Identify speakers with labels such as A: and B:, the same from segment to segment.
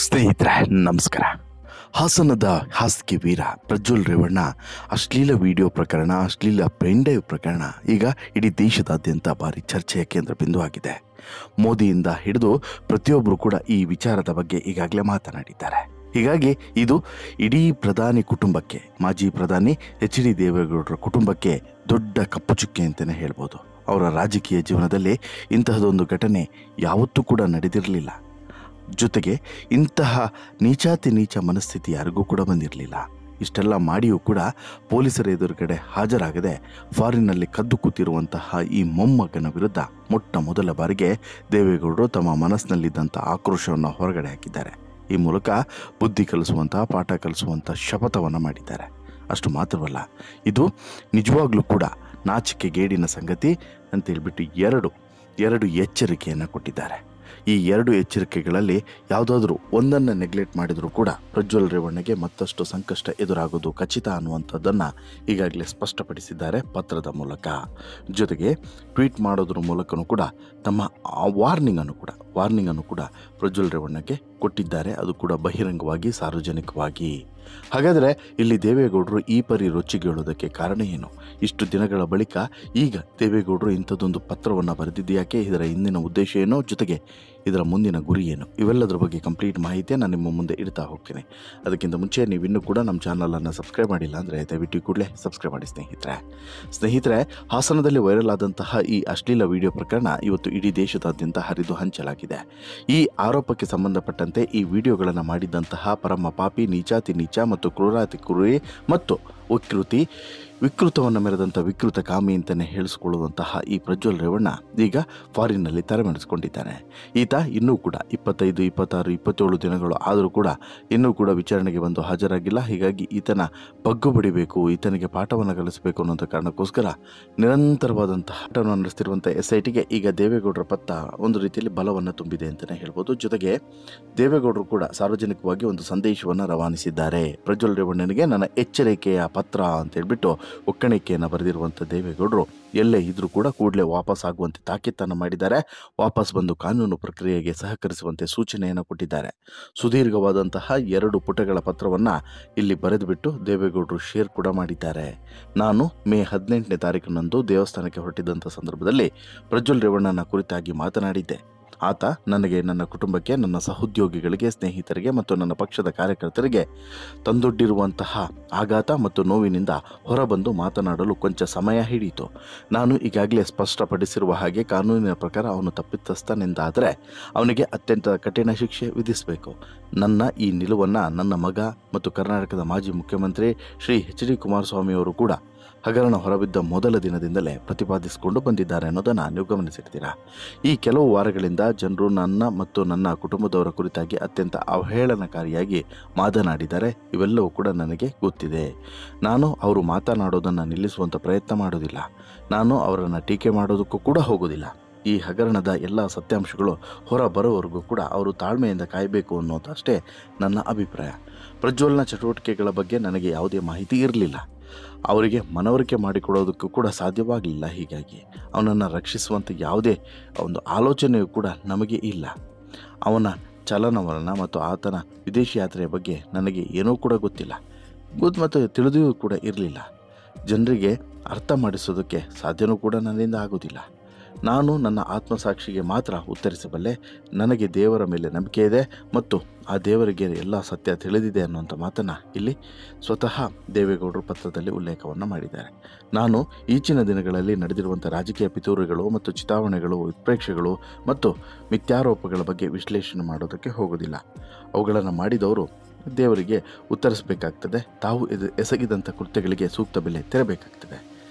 A: ಸ್ನೇಹಿತರೆ ನಮಸ್ಕಾರ. ಹಾಸನದ ಹಾಸ್ಯ ವೀರ ಪ್ರಜ್ವಲ್ ರೇವಣ್ಣ ಅಶ್ಲೀಲ ವಿಡಿಯೋ ಪ್ರಕರಣ, ಅಶ್ಲೀಲ ಪೆಂಡ್ರೈವ್ ಪ್ರಕರಣ ಈಗ ಇಡೀ ದೇಶದಾದ್ಯಂತ ಭಾರಿ ಚರ್ಚೆಯ ಕೇಂದ್ರ ಬಿಂದು ಆಗಿದೆ. ಮೋದಿಯಿಂದ ಹಿಡಿದು ಪ್ರತಿಯೊಬ್ಬರು ಕೂಡ ಈ ವಿಚಾರದ ಬಗ್ಗೆ ಈಗಾಗಲೇ ಮಾತನಾಡಿದ್ದಾರೆ. ಹೀಗಾಗಿ ಇದು ಇಡೀ ಪ್ರಧಾನಿ ಕುಟುಂಬಕ್ಕೆ, ಮಾಜಿ ಪ್ರಧಾನಿ ಎಚ್.ಡಿ. ದೇವೇಗೌಡರ ಕುಟುಂಬಕ್ಕೆ ದೊಡ್ಡ ಕಪ್ಪು ಚುಕ್ಕೆ ಅಂತಲೇ ಹೇಳ್ಬೋದು. ಅವರ ರಾಜಕೀಯ ಜೀವನದಲ್ಲಿ ಇಂತಹದೊಂದು ಘಟನೆ ಯಾವತ್ತೂ ಕೂಡ ನಡೆದಿರಲಿಲ್ಲ. ಜೊತೆಗೆ ಇಂತಹ ನೀಚಾತಿ ನೀಚ ಮನಸ್ಥಿತಿ ಯಾರಿಗೂ ಕೂಡ ಬಂದಿರಲಿಲ್ಲ. ಇಷ್ಟೆಲ್ಲ ಮಾಡಿಯೂ ಕೂಡ ಪೊಲೀಸರ ಎದುರುಗಡೆ ಹಾಜರಾಗದೆ ಫಾರಿನ್ನಲ್ಲಿ ಕದ್ದು ಕೂತಿರುವಂತಹ ಈ ಮೊಮ್ಮಗನ ವಿರುದ್ಧ ಮೊಟ್ಟ ಮೊದಲ ಬಾರಿಗೆ ದೇವೇಗೌಡರು ತಮ್ಮ ಮನಸ್ಸಿನಲ್ಲಿದ್ದಂಥ ಆಕ್ರೋಶವನ್ನು ಹೊರಗಡೆ ಹಾಕಿದ್ದಾರೆ. ಈ ಮೂಲಕ ಬುದ್ಧಿ ಕಲಿಸುವಂತಹ, ಪಾಠ ಕಲಿಸುವಂಥ ಶಪಥವನ್ನು ಮಾಡಿದ್ದಾರೆ. ಅಷ್ಟು ಮಾತ್ರವಲ್ಲ, ಇದು ನಿಜವಾಗ್ಲೂ ಕೂಡ ನಾಚಿಕೆಗೇಡಿನ ಸಂಗತಿ ಅಂತೇಳ್ಬಿಟ್ಟು ಎರಡು ಎಚ್ಚರಿಕೆಯನ್ನು ಕೊಟ್ಟಿದ್ದಾರೆ. ಈ ಎರಡು ಎಚ್ಚರಿಕೆಗಳಲ್ಲಿ ಯಾವುದಾದ್ರೂ ಒಂದನ್ನು ನೆಗ್ಲೆಕ್ಟ್ ಮಾಡಿದರೂ ಕೂಡ ಪ್ರಜ್ವಲ್ ರೇವಣ್ಣಗೆ ಮತ್ತಷ್ಟು ಸಂಕಷ್ಟ ಎದುರಾಗೋದು ಖಚಿತ ಅನ್ನುವಂಥದ್ದನ್ನು ಈಗಾಗಲೇ ಸ್ಪಷ್ಟಪಡಿಸಿದ್ದಾರೆ ಪತ್ರದ ಮೂಲಕ. ಜೊತೆಗೆ ಟ್ವೀಟ್ ಮಾಡೋದ್ರ ಮೂಲಕನೂ ಕೂಡ ತಮ್ಮ ವಾರ್ನಿಂಗನ್ನು ಕೂಡ ಪ್ರಜ್ವಲ್ ರೇವಣ್ಣಗೆ ಕೊಟ್ಟಿದ್ದಾರೆ. ಅದು ಕೂಡ ಬಹಿರಂಗವಾಗಿ, ಸಾರ್ವಜನಿಕವಾಗಿ. ಹಾಗಾದರೆ ಇಲ್ಲಿ ದೇವೇಗೌಡರು ಈ ಪರಿ ರೊಚ್ಚಿಗೇಳೋದಕ್ಕೆ ಕಾರಣ ಏನು? ಇಷ್ಟು ದಿನಗಳ ಬಳಿಕ ಈಗ ದೇವೇಗೌಡರು ಇಂಥದ್ದೊಂದು ಪತ್ರವನ್ನು ಬರೆದಿದ್ದೆಯಾಕೆ? ಇದರ ಹಿಂದಿನ ಉದ್ದೇಶ ಏನು? ಜೊತೆಗೆ ಇದರ ಮುಂದಿನ ಗುರಿ ಏನು? ಇವೆಲ್ಲದರ ಬಗ್ಗೆ ಕಂಪ್ಲೀಟ್ ಮಾಹಿತಿಯನ್ನು ನಾನು ನಿಮ್ಮ ಮುಂದೆ ಇಡ್ತಾ ಹೋಗ್ತೀನಿ. ಅದಕ್ಕಿಂತ ಮುಂಚೆ ನೀವು ಇನ್ನೂ ಕೂಡ ನಮ್ಮ ಚಾನಲನ್ನು ಸಬ್ಸ್ಕ್ರೈಬ್ ಮಾಡಿಲ್ಲ ಅಂದರೆ ದಯವಿಟ್ಟು ಕೂಡಲೇ ಸಬ್ಸ್ಕ್ರೈಬ್ ಮಾಡಿ ಸ್ನೇಹಿತರೆ. ಹಾಸನದಲ್ಲಿ ವೈರಲ್ ಆದಂತಹ ಈ ಅಶ್ಲೀಲ ವಿಡಿಯೋ ಪ್ರಕರಣ ಇವತ್ತು ಇಡೀ ದೇಶದಾದ್ಯಂತ ಹರಿದು ಹಂಚಲಾಗಿದೆ. ಈ ಆರೋಪಕ್ಕೆ ಸಂಬಂಧಪಟ್ಟಂತೆ ಈ ವಿಡಿಯೋಗಳನ್ನು ಮಾಡಿದಂತಹ ಪರಮ ಪಾಪಿ, ನೀಚಾತಿ ನೀಚ ಮತ್ತು ಕ್ರೂರಾತಿ ಕ್ರೂರಿ ಮತ್ತು ವಿಕೃತವನ್ನು ಮೆರೆದಂಥ ವಿಕೃತ ಕಾಮಿ ಅಂತಲೇ ಹೇಳಿಸಿಕೊಳ್ಳುವಂತಹ ಈ ಪ್ರಜ್ವಲ್ ರೇವಣ್ಣ ಈಗ ಫಾರಿನ್ನಲ್ಲಿ ತಲೆಮರೆಸಿಕೊಂಡಿದ್ದಾನೆ. ಈತ ಇನ್ನೂ ಕೂಡ 25, 26, 27 ದಿನಗಳು ಆದರೂ ಕೂಡ ಇನ್ನೂ ಕೂಡ ವಿಚಾರಣೆಗೆ ಬಂದು ಹಾಜರಾಗಿಲ್ಲ. ಹೀಗಾಗಿ ಈತನ ಬಗ್ಗು ಬಡಿಬೇಕು, ಈತನಿಗೆ ಪಾಠವನ್ನು ಕಲಿಸಬೇಕು ಅನ್ನೋಂಥ ಕಾರಣಕ್ಕೋಸ್ಕರ ನಿರಂತರವಾದಂತಹ ಆಟವನ್ನು ನಡೆಸ್ತಿರುವಂಥ SITಗೆ ಈಗ ದೇವೇಗೌಡರ ಪತ್ರ ಒಂದು ರೀತಿಯಲ್ಲಿ ಬಲವನ್ನು ತುಂಬಿದೆ ಅಂತಲೇ ಹೇಳ್ಬೋದು. ಜೊತೆಗೆ ದೇವೇಗೌಡರು ಕೂಡ ಸಾರ್ವಜನಿಕವಾಗಿ ಒಂದು ಸಂದೇಶವನ್ನು ರವಾನಿಸಿದ್ದಾರೆ. ಪ್ರಜ್ವಲ್ ರೇವಣ್ಣನಿಗೆ ನನ್ನ ಎಚ್ಚರಿಕೆಯ ಪತ್ರ ಅಂತ ಹೇಳ್ಬಿಟ್ಟು ಒಕ್ಕಣಿಕೆಯನ್ನು ಬರೆದಿರುವಂಥ ದೇವೇಗೌಡರು ಎಲ್ಲೇ ಇದ್ರೂ ಕೂಡ ಕೂಡಲೇ ವಾಪಸ್ ಆಗುವಂತೆ ತಾಕೀತನ್ನು ಮಾಡಿದ್ದಾರೆ. ವಾಪಸ್ ಬಂದು ಕಾನೂನು ಪ್ರಕ್ರಿಯೆಗೆ ಸಹಕರಿಸುವಂತೆ ಸೂಚನೆಯನ್ನು ಕೊಟ್ಟಿದ್ದಾರೆ. ಸುದೀರ್ಘವಾದಂತಹ 2 ಪುಟಗಳ ಪತ್ರವನ್ನು ಇಲ್ಲಿ ಬರೆದುಬಿಟ್ಟು ದೇವೇಗೌಡರು ಶೇರ್ ಕೂಡ ಮಾಡಿದ್ದಾರೆ. ನಾನು ಮೇ 18ನೇ ತಾರೀಕಿನಂದು ದೇವಸ್ಥಾನಕ್ಕೆ ಹೊರಟಿದ್ದಂಥ ಸಂದರ್ಭದಲ್ಲಿ ಪ್ರಜ್ವಲ್ ರೇವಣ್ಣನ ಕುರಿತಾಗಿ ಮಾತನಾಡಿದ್ದೆ. ಆತ ನನಗೆ, ನನ್ನ ಕುಟುಂಬಕ್ಕೆ, ನನ್ನ ಸಹೋದ್ಯೋಗಿಗಳಿಗೆ, ಸ್ನೇಹಿತರಿಗೆ ಮತ್ತು ನನ್ನ ಪಕ್ಷದ ಕಾರ್ಯಕರ್ತರಿಗೆ ತಂದೊಡ್ಡಿರುವಂತಹ ಆಘಾತ ಮತ್ತು ನೋವಿನಿಂದ ಹೊರಬಂದು ಮಾತನಾಡಲು ಕೊಂಚ ಸಮಯ ಹಿಡಿಯಿತು. ನಾನು ಈಗಾಗಲೇ ಸ್ಪಷ್ಟಪಡಿಸಿರುವ ಹಾಗೆ ಕಾನೂನಿನ ಪ್ರಕಾರ ಅವನು ತಪ್ಪಿತಸ್ಥನೆಂದಾದರೆ ಅವನಿಗೆ ಅತ್ಯಂತ ಕಠಿಣ ಶಿಕ್ಷೆ ವಿಧಿಸಬೇಕು. ನನ್ನ ಈ ನಿಲುವನ್ನು ನನ್ನ ಮಗ ಮತ್ತು ಕರ್ನಾಟಕದ ಮಾಜಿ ಮುಖ್ಯಮಂತ್ರಿ ಶ್ರೀ ಎಚ್.ಡಿ. ಕುಮಾರಸ್ವಾಮಿ ಅವರು ಕೂಡ ಹಗರಣ ಹೊರಬಿದ್ದ ಮೊದಲ ದಿನದಿಂದಲೇ ಪ್ರತಿಪಾದಿಸಿಕೊಂಡು ಬಂದಿದ್ದಾರೆ ಅನ್ನೋದನ್ನು ನೀವು ಗಮನಿಸಿರ್ತೀರಾ. ಈ ಕೆಲವು ವಾರಗಳಿಂದ ಜನರು ನನ್ನ ಮತ್ತು ನನ್ನ ಕುಟುಂಬದವರ ಕುರಿತಾಗಿ ಅತ್ಯಂತ ಅವಹೇಳನಕಾರಿಯಾಗಿ ಮಾತನಾಡಿದ್ದಾರೆ. ಇವೆಲ್ಲವೂ ಕೂಡ ನನಗೆ ಗೊತ್ತಿದೆ. ನಾನು ಅವರು ಮಾತನಾಡೋದನ್ನು ನಿಲ್ಲಿಸುವಂಥ ಪ್ರಯತ್ನ ಮಾಡೋದಿಲ್ಲ. ನಾನು ಅವರನ್ನು ಟೀಕೆ ಮಾಡೋದಕ್ಕೂ ಕೂಡ ಹೋಗೋದಿಲ್ಲ. ಈ ಹಗರಣದ ಎಲ್ಲ ಸತ್ಯಾಂಶಗಳು ಹೊರ ಬರೋವರೆಗೂ ಕೂಡ ಅವರು ತಾಳ್ಮೆಯಿಂದ ಕಾಯಬೇಕು ಅನ್ನೋದಷ್ಟೇ ನನ್ನ ಅಭಿಪ್ರಾಯ. ಪ್ರಜ್ವಲ್ನ ಚಟುವಟಿಕೆಗಳ ಬಗ್ಗೆ ನನಗೆ ಯಾವುದೇ ಮಾಹಿತಿ ಇರಲಿಲ್ಲ. ಅವರಿಗೆ ಮನವರಿಕೆ ಮಾಡಿಕೊಡೋದಕ್ಕೂ ಕೂಡ ಸಾಧ್ಯವಾಗಲಿಲ್ಲ. ಹೀಗಾಗಿ ಅವನನ್ನು ರಕ್ಷಿಸುವಂಥ ಯಾವುದೇ ಒಂದು ಆಲೋಚನೆಯೂ ಕೂಡ ನಮಗೆ ಇಲ್ಲ. ಅವನ ಚಲನವಲನ ಮತ್ತು ಆತನ ವಿದೇಶಿ ಯಾತ್ರೆಯ ಬಗ್ಗೆ ನನಗೆ ಏನೂ ಕೂಡ ಗೊತ್ತಿಲ್ಲ. ಮತ್ತು ತಿಳಿದೂ ಕೂಡ ಇರಲಿಲ್ಲ. ಜನರಿಗೆ ಅರ್ಥ ಮಾಡಿಸೋದಕ್ಕೆ ಸಾಧ್ಯವೂ ಕೂಡ ನನ್ನಿಂದ ಆಗೋದಿಲ್ಲ. ನಾನು ನನ್ನ ಆತ್ಮಸಾಕ್ಷಿಗೆ ಮಾತ್ರ ಉತ್ತರಿಸಬಲ್ಲೆ. ನನಗೆ ದೇವರ ಮೇಲೆ ನಂಬಿಕೆ ಇದೆ ಮತ್ತು ಆ ದೇವರಿಗೆ ಎಲ್ಲ ಸತ್ಯ ತಿಳಿದಿದೆ ಅನ್ನುವಂಥ ಮಾತನ್ನು ಇಲ್ಲಿ ಸ್ವತಃ ದೇವೇಗೌಡರು ಪತ್ರದಲ್ಲಿ ಉಲ್ಲೇಖವನ್ನು ಮಾಡಿದ್ದಾರೆ. ನಾನು ಈಚಿನ ದಿನಗಳಲ್ಲಿ ನಡೆದಿರುವಂಥ ರಾಜಕೀಯ ಪಿತೂರಿಗಳು ಮತ್ತು ಚಿತಾವಣೆಗಳು, ಉತ್ಪ್ರೇಕ್ಷೆಗಳು ಮತ್ತು ಮಿಥ್ಯಾರೋಪಗಳ ಬಗ್ಗೆ ವಿಶ್ಲೇಷಣೆ ಮಾಡೋದಕ್ಕೆ ಹೋಗೋದಿಲ್ಲ. ಅವುಗಳನ್ನು ಮಾಡಿದವರು ದೇವರಿಗೆ ಉತ್ತರಿಸಬೇಕಾಗ್ತದೆ. ತಾವು ಎಸಗಿದಂಥ ಕೃತ್ಯಗಳಿಗೆ ಸೂಕ್ತ ಬೆಲೆ ತೆರಬೇಕಾಗ್ತದೆ.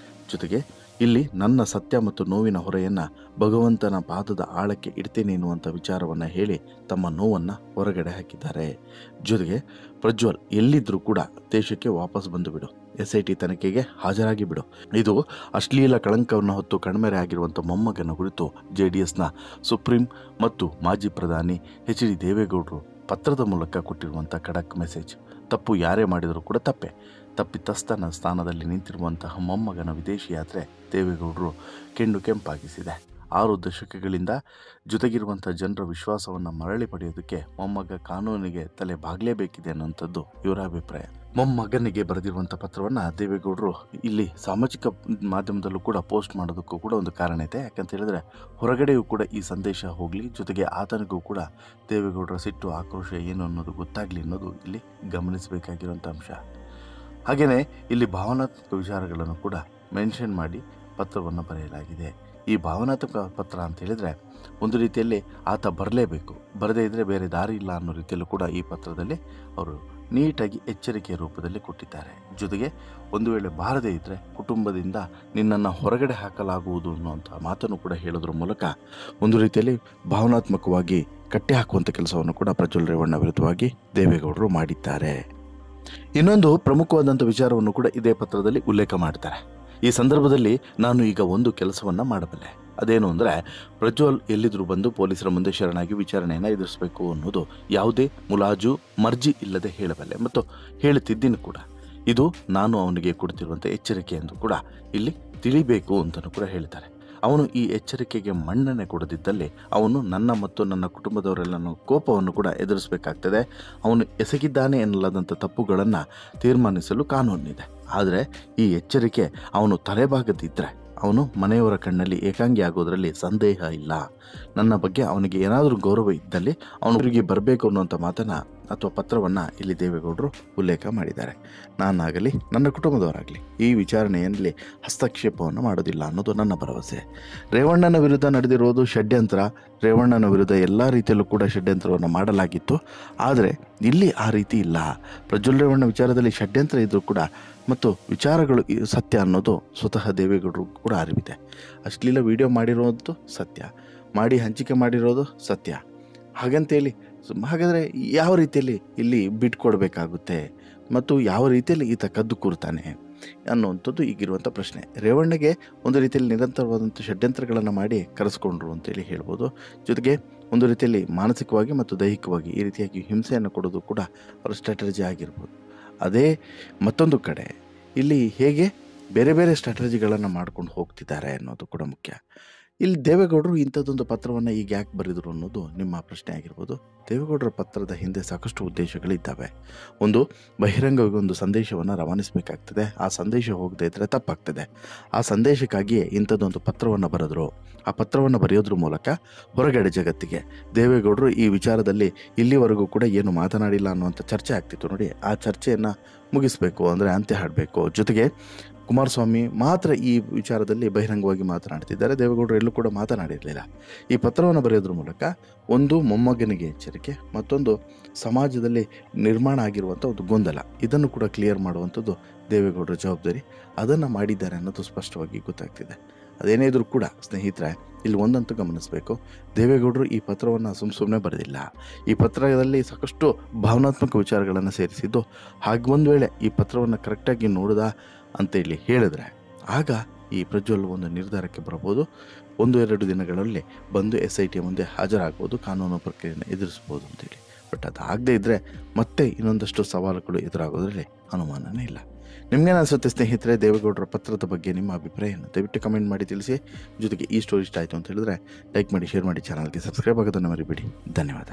A: ಜೊತೆಗೆ ಇಲ್ಲಿ ನನ್ನ ಸತ್ಯ ಮತ್ತು ನೋವಿನ ಹೊರೆಯನ್ನು ಭಗವಂತನ ಪಾದದ ಆಳಕ್ಕೆ ಇಡ್ತೇನೆ ಎನ್ನುವಂಥ ವಿಚಾರವನ್ನು ಹೇಳಿ ತಮ್ಮ ನೋವನ್ನು ಹೊರಗಡೆ ಹಾಕಿದ್ದಾರೆ. ಜೊತೆಗೆ ಪ್ರಜ್ವಲ್ ಎಲ್ಲಿದ್ದರೂ ಕೂಡ ದೇಶಕ್ಕೆ ವಾಪಸ್ ಬಂದು ಬಿಡು, SIT ತನಿಖೆಗೆ ಹಾಜರಾಗಿ ಬಿಡು. ಇದು ಅಶ್ಲೀಲ ಕಳಂಕವನ್ನು ಹೊತ್ತು ಕಣ್ಮೆರೆ ಆಗಿರುವಂಥ ಮೊಮ್ಮಗನ ಕುರಿತು JDSನ ಸುಪ್ರೀಂ ಮತ್ತು ಮಾಜಿ ಪ್ರಧಾನಿ ಎಚ್.ಡಿ. ದೇವೇಗೌಡರು ಪತ್ರದ ಮೂಲಕ ಕೊಟ್ಟಿರುವಂಥ ಖಡಕ್ ಮೆಸೇಜ್. ತಪ್ಪು ಯಾರೇ ಮಾಡಿದರೂ ಕೂಡ ತಪ್ಪಿತಸ್ಥನ ಸ್ಥಾನದಲ್ಲಿ ನಿಂತಿರುವಂತಹ ಮೊಮ್ಮಗನ ವಿದೇಶಿ ಯಾತ್ರೆ ದೇವೇಗೌಡರು ಕೆಂಪಾಗಿಸಿದೆ. 6 ದಶಕಗಳಿಂದ ಜೊತೆಗಿರುವಂಥ ಜನರ ವಿಶ್ವಾಸವನ್ನು ಮರಳಿ ಪಡೆಯೋದಕ್ಕೆ ಮೊಮ್ಮಗ ಕಾನೂನಿಗೆ ತಲೆ ಬಾಗಲೇಬೇಕಿದೆ ಅನ್ನೋಂಥದ್ದು ಇವರ ಅಭಿಪ್ರಾಯ. ಮೊಮ್ಮಗನಿಗೆ ಬರೆದಿರುವಂಥ ಪತ್ರವನ್ನು ದೇವೇಗೌಡರು ಇಲ್ಲಿ ಸಾಮಾಜಿಕ ಮಾಧ್ಯಮದಲ್ಲೂ ಕೂಡ ಪೋಸ್ಟ್ ಮಾಡೋದಕ್ಕೂ ಕೂಡ ಒಂದು ಕಾರಣ ಇದೆ. ಯಾಕಂತ ಹೇಳಿದ್ರೆ ಹೊರಗಡೆಯೂ ಕೂಡ ಈ ಸಂದೇಶ ಹೋಗಲಿ, ಜೊತೆಗೆ ಆತನಿಗೂ ಕೂಡ ದೇವೇಗೌಡರ ಸಿಟ್ಟು ಆಕ್ರೋಶ ಏನು ಅನ್ನೋದು ಗೊತ್ತಾಗಲಿ ಅನ್ನೋದು ಇಲ್ಲಿ ಗಮನಿಸಬೇಕಾಗಿರುವಂಥ ಅಂಶ. ಹಾಗೆಯೇ ಇಲ್ಲಿ ಭಾವನಾತ್ಮಕ ವಿಚಾರಗಳನ್ನು ಕೂಡ ಮೆನ್ಷನ್ ಮಾಡಿ ಪತ್ರವನ್ನು ಬರೆಯಲಾಗಿದೆ. ಈ ಭಾವನಾತ್ಮಕ ಪತ್ರ ಅಂತ ಹೇಳಿದರೆ ಒಂದು ರೀತಿಯಲ್ಲಿ ಆತ ಬರಲೇಬೇಕು, ಬರದೇ ಇದ್ದರೆ ಬೇರೆ ದಾರಿ ಇಲ್ಲ ಅನ್ನೋ ರೀತಿಯಲ್ಲೂ ಕೂಡ ಈ ಪತ್ರದಲ್ಲಿ ಅವರು ನೀಟಾಗಿ ಎಚ್ಚರಿಕೆಯ ರೂಪದಲ್ಲಿ ಕೊಟ್ಟಿದ್ದಾರೆ. ಜೊತೆಗೆ ಒಂದು ವೇಳೆ ಬಾರದೇ ಇದ್ದರೆ ಕುಟುಂಬದಿಂದ ನಿನ್ನನ್ನು ಹೊರಗಡೆ ಹಾಕಲಾಗುವುದು ಅನ್ನುವಂಥ ಮಾತನ್ನು ಕೂಡ ಹೇಳೋದ್ರ ಮೂಲಕ ಒಂದು ರೀತಿಯಲ್ಲಿ ಭಾವನಾತ್ಮಕವಾಗಿ ಕಟ್ಟಿ ಹಾಕುವಂಥ ಕೆಲಸವನ್ನು ಕೂಡ ಪ್ರಜ್ವಲ್ ರೇವಣ್ಣ ವಿರುದ್ಧವಾಗಿ ದೇವೇಗೌಡರು ಮಾಡಿದ್ದಾರೆ. ಇನ್ನೊಂದು ಪ್ರಮುಖವಾದಂಥ ವಿಚಾರವನ್ನು ಕೂಡ ಇದೇ ಪತ್ರದಲ್ಲಿ ಉಲ್ಲೇಖ ಮಾಡ್ತಾರೆ. ಈ ಸಂದರ್ಭದಲ್ಲಿ ನಾನು ಈಗ ಒಂದು ಕೆಲಸವನ್ನು ಮಾಡಬಲ್ಲೆ, ಅದೇನು ಅಂದರೆ ಪ್ರಜ್ವಲ್ ಎಲ್ಲಿದ್ರೂ ಬಂದು ಪೊಲೀಸರ ಮುಂದೆ ಶರಣಾಗಿ ವಿಚಾರಣೆಯನ್ನು ಎದುರಿಸಬೇಕು ಅನ್ನೋದು ಯಾವುದೇ ಮುಲಾಜು ಮರ್ಜಿ ಇಲ್ಲದೆ ಹೇಳಬಲ್ಲೆ ಮತ್ತು ಹೇಳುತ್ತಿದ್ದೀನಿ ಕೂಡ. ಇದು ನಾನು ಅವನಿಗೆ ಕೊಡ್ತಿರುವಂಥ ಎಚ್ಚರಿಕೆ ಎಂದು ಕೂಡ ಇಲ್ಲಿ ತಿಳಿಬೇಕು ಅಂತಲೂ ಕೂಡ ಹೇಳ್ತಾರೆ. ಅವನು ಈ ಎಚ್ಚರಿಕೆಗೆ ಮನ್ನಣೆ ಕೊಡದಿದ್ದಲ್ಲಿ ಅವನು ನನ್ನ ಮತ್ತು ನನ್ನ ಕುಟುಂಬದವರೆಲ್ಲನೂ ಕೋಪವನ್ನು ಕೂಡ ಎದುರಿಸಬೇಕಾಗ್ತದೆ. ಅವನು ಎಸಗಿದ್ದಾನೆ ಎನ್ನಲಾದಂಥ ತಪ್ಪುಗಳನ್ನು ತೀರ್ಮಾನಿಸಲು ಕಾನೂನಿದೆ. ಆದರೆ ಈ ಎಚ್ಚರಿಕೆ ಅವನು ತಲೆಬಾಗದಿದ್ದರೆ ಅವನು ಮನೆಯವರ ಕಣ್ಣಲ್ಲಿ ಏಕಾಂಗಿ ಆಗೋದರಲ್ಲಿ ಸಂದೇಹ ಇಲ್ಲ. ನನ್ನ ಬಗ್ಗೆ ಅವನಿಗೆ ಏನಾದರೂ ಗೌರವ ಇದ್ದಲ್ಲಿ ಅವನಿಗೆ ಬರಬೇಕು ಅನ್ನುವಂಥ ಮಾತನ್ನು ಅಥವಾ ಪತ್ರವನ್ನು ಇಲ್ಲಿ ದೇವೇಗೌಡರು ಉಲ್ಲೇಖ ಮಾಡಿದ್ದಾರೆ. ನಾನಾಗಲಿ ನನ್ನ ಕುಟುಂಬದವರಾಗಲಿ ಈ ವಿಚಾರಣೆಯಲ್ಲಿ ಹಸ್ತಕ್ಷೇಪವನ್ನು ಮಾಡೋದಿಲ್ಲ ಅನ್ನೋದು ನನ್ನ ಭರವಸೆ. ರೇವಣ್ಣನ ವಿರುದ್ಧ ನಡೆದಿರೋದು ಷಡ್ಯಂತ್ರ. ರೇವಣ್ಣನ ವಿರುದ್ಧ ಎಲ್ಲ ರೀತಿಯಲ್ಲೂ ಕೂಡ ಷಡ್ಯಂತ್ರವನ್ನು ಮಾಡಲಾಗಿತ್ತು. ಆದರೆ ಇಲ್ಲಿ ಆ ರೀತಿ ಇಲ್ಲ. ಪ್ರಜ್ವಲ್ ರೇವಣ್ಣ ವಿಚಾರದಲ್ಲಿ ಷಡ್ಯಂತ್ರ ಇದ್ದರೂ ಕೂಡ ಮತ್ತು ವಿಚಾರಗಳು ಸತ್ಯ ಅನ್ನೋದು ಸ್ವತಃ ದೇವೇಗೌಡರು ಕೂಡ ಅರಿವಿದೆ. ಅಶ್ಲೀಲ ವಿಡಿಯೋ ಮಾಡಿರೋದು ಸತ್ಯ, ಮಾಡಿ ಹಂಚಿಕೆ ಮಾಡಿರೋದು ಸತ್ಯ. ಹಾಗಂತೇಳಿ ಹಾಗಾದರೆ ಯಾವ ರೀತಿಯಲ್ಲಿ ಇಲ್ಲಿ ಬಿಟ್ಕೊಡ್ಬೇಕಾಗುತ್ತೆ ಮತ್ತು ಯಾವ ರೀತಿಯಲ್ಲಿ ಈತ ಕದ್ದು ಕೂರ್ತಾನೆ ಅನ್ನುವಂಥದ್ದು ಈಗಿರುವಂಥ ಪ್ರಶ್ನೆ. ರೇವಣ್ಣಗೆ ಒಂದು ರೀತಿಯಲ್ಲಿ ನಿರಂತರವಾದಂಥ ಷಡ್ಯಂತ್ರಗಳನ್ನು ಮಾಡಿ ಕರೆಸ್ಕೊಂಡ್ರು ಅಂತೇಳಿ ಹೇಳ್ಬೋದು. ಜೊತೆಗೆ ಒಂದು ರೀತಿಯಲ್ಲಿ ಮಾನಸಿಕವಾಗಿ ಮತ್ತು ದೈಹಿಕವಾಗಿ ಈ ರೀತಿಯಾಗಿ ಹಿಂಸೆಯನ್ನು ಕೊಡೋದು ಕೂಡ ಅವರ ಸ್ಟ್ರಾಟಜಿ ಆಗಿರ್ಬೋದು. ಅದೇ ಮತ್ತೊಂದು ಕಡೆ ಇಲ್ಲಿ ಹೇಗೆ ಬೇರೆ ಬೇರೆ ಸ್ಟ್ರಾಟಜಿಗಳನ್ನು ಮಾಡ್ಕೊಂಡು ಹೋಗ್ತಿದ್ದಾರೆ ಅನ್ನೋದು ಕೂಡ ಮುಖ್ಯ. ಇಲ್ಲಿ ದೇವೇಗೌಡರು ಇಂಥದ್ದೊಂದು ಪತ್ರವನ್ನು ಈಗ ಯಾಕೆ ಬರೆದರು ಅನ್ನೋದು ನಿಮ್ಮ ಪ್ರಶ್ನೆ ಆಗಿರ್ಬೋದು. ದೇವೇಗೌಡರ ಪತ್ರದ ಹಿಂದೆ ಸಾಕಷ್ಟು ಉದ್ದೇಶಗಳಿದ್ದಾವೆ. ಒಂದು, ಬಹಿರಂಗವಾಗಿ ಒಂದು ಸಂದೇಶವನ್ನು ರವಾನಿಸಬೇಕಾಗ್ತದೆ. ಆ ಸಂದೇಶ ಹೋಗದೇ ಇದ್ದರೆ ತಪ್ಪಾಗ್ತದೆ. ಆ ಸಂದೇಶಕ್ಕಾಗಿಯೇ ಇಂಥದ್ದೊಂದು ಪತ್ರವನ್ನು ಬರೆದರು. ಆ ಪತ್ರವನ್ನು ಬರೆಯೋದ್ರ ಮೂಲಕ ಹೊರಗಡೆ ಜಗತ್ತಿಗೆ ದೇವೇಗೌಡರು ಈ ವಿಚಾರದಲ್ಲಿ ಇಲ್ಲಿವರೆಗೂ ಕೂಡ ಏನು ಮಾತನಾಡಿಲ್ಲ ಅನ್ನುವಂಥ ಚರ್ಚೆ ಆಗ್ತಿತ್ತು ನೋಡಿ, ಆ ಚರ್ಚೆಯನ್ನು ಮುಗಿಸಬೇಕು, ಅಂದರೆ ಅಂತ್ಯ ಹಾಡಬೇಕು. ಜೊತೆಗೆ ಕುಮಾರಸ್ವಾಮಿ ಮಾತ್ರ ಈ ವಿಚಾರದಲ್ಲಿ ಬಹಿರಂಗವಾಗಿ ಮಾತನಾಡ್ತಿದ್ದಾರೆ. ದೇವೇಗೌಡರು ಎಲ್ಲೂ ಕೂಡ ಮಾತನಾಡಿರಲಿಲ್ಲ. ಈ ಪತ್ರವನ್ನು ಬರೆಯೋದ್ರ ಮೂಲಕ ಒಂದು ಮೊಮ್ಮಗನಿಗೆ ಎಚ್ಚರಿಕೆ, ಮತ್ತೊಂದು ಸಮಾಜದಲ್ಲಿ ನಿರ್ಮಾಣ ಆಗಿರುವಂಥ ಒಂದು ಗೊಂದಲ, ಇದನ್ನು ಕೂಡ ಕ್ಲಿಯರ್ ಮಾಡುವಂಥದ್ದು ದೇವೇಗೌಡರ ಜವಾಬ್ದಾರಿ. ಅದನ್ನು ಮಾಡಿದ್ದಾರೆ ಅನ್ನೋದು ಸ್ಪಷ್ಟವಾಗಿ ಗೊತ್ತಾಗ್ತಿದೆ. ಅದೇನೇ ಇದ್ರೂ ಕೂಡ ಸ್ನೇಹಿತರೆ, ಇಲ್ಲಿ ಒಂದಂತೂ ಗಮನಿಸಬೇಕು, ದೇವೇಗೌಡರು ಈ ಪತ್ರವನ್ನು ಸುಮ್ಮನೆ ಬರೆದಿಲ್ಲ. ಈ ಪತ್ರದಲ್ಲಿ ಸಾಕಷ್ಟು ಭಾವನಾತ್ಮಕ ವಿಚಾರಗಳನ್ನು ಸೇರಿಸಿದ್ದು. ಹಾಗೆ ಒಂದು ವೇಳೆ ಈ ಪತ್ರವನ್ನು ಕರೆಕ್ಟಾಗಿ ನೋಡಿದ ಅಂತೇಳಿ ಹೇಳಿದ್ರೆ ಆಗ ಈ ಪ್ರಜ್ವಲ್ ಒಂದು ನಿರ್ಧಾರಕ್ಕೆ ಬರಬಹುದು. 1-2 ದಿನಗಳಲ್ಲಿ ಬಂದು SIT ಮುಂದೆ ಹಾಜರಾಗ್ಬೋದು, ಕಾನೂನು ಪ್ರಕ್ರಿಯೆಯನ್ನು ಎದುರಿಸ್ಬೋದು ಅಂತೇಳಿ. ಬಟ್ ಅದಾಗದೇ ಇದ್ದರೆ ಮತ್ತೆ ಇನ್ನೊಂದಷ್ಟು ಸವಾಲುಗಳು ಎದುರಾಗೋದ್ರಲ್ಲಿ ಅನುಮಾನನೇ ಇಲ್ಲ. ನಿಮಗೇನು ಅನಿಸುತ್ತೆ ಸ್ನೇಹಿತರೆ ದೇವೇಗೌಡರ ಪತ್ರದ ಬಗ್ಗೆ ನಿಮ್ಮ ಅಭಿಪ್ರಾಯವನ್ನು ದಯವಿಟ್ಟು ಕಮೆಂಟ್ ಮಾಡಿ ತಿಳಿಸಿ. ಜೊತೆಗೆ ಈ ಸ್ಟೋರಿ ಇಷ್ಟ ಆಯಿತು ಅಂತ ಹೇಳಿದ್ರೆ ಲೈಕ್ ಮಾಡಿ, ಶೇರ್ ಮಾಡಿ, ಚಾನಲ್ಗೆ ಸಬ್ಸ್ಕ್ರೈಬ್ ಆಗೋದನ್ನು ಮರಿಬೇಡಿ. ಧನ್ಯವಾದ.